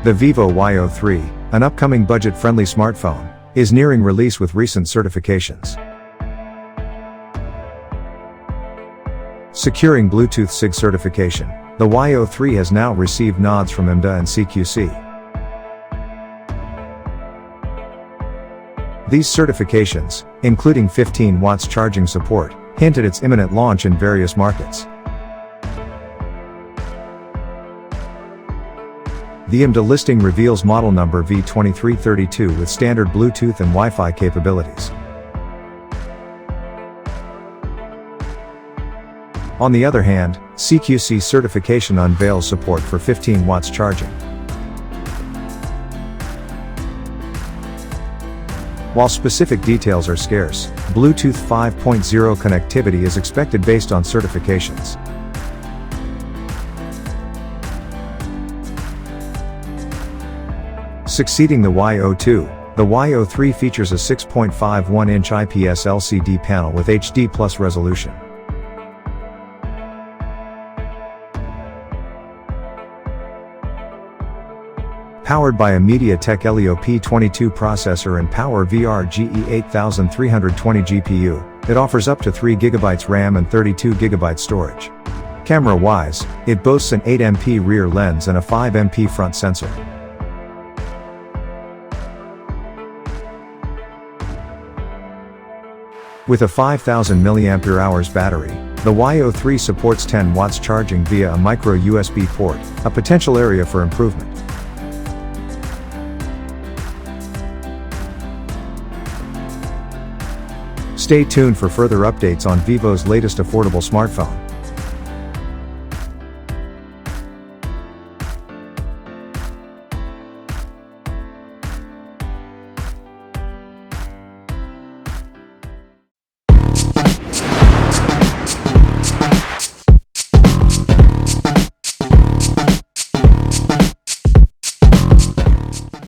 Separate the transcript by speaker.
Speaker 1: The VIVO Y03, an upcoming budget-friendly smartphone, is nearing release with recent certifications. Securing Bluetooth SIG certification, the Y03 has now received nods from MDA and CQC. These certifications, including 15 watts charging support, hint at its imminent launch in various markets. The MDA listing reveals model number V2332 with standard Bluetooth and Wi-Fi capabilities. On the other hand, CQC certification unveils support for 15 watts charging. While specific details are scarce, Bluetooth 5.0 connectivity is expected based on certifications. Succeeding the Y02, the Y03 features a 6.51-inch IPS LCD panel with HD+ resolution. Powered by a MediaTek Helio P22 processor and PowerVR GE8320 GPU, it offers up to 3 GB RAM and 32 GB storage. Camera-wise, it boasts an 8MP rear lens and a 5MP front sensor. With a 5000 mAh battery, the Y03 supports 10 watts charging via a micro USB port, a potential area for improvement. Stay tuned for further updates on Vivo's latest affordable smartphone.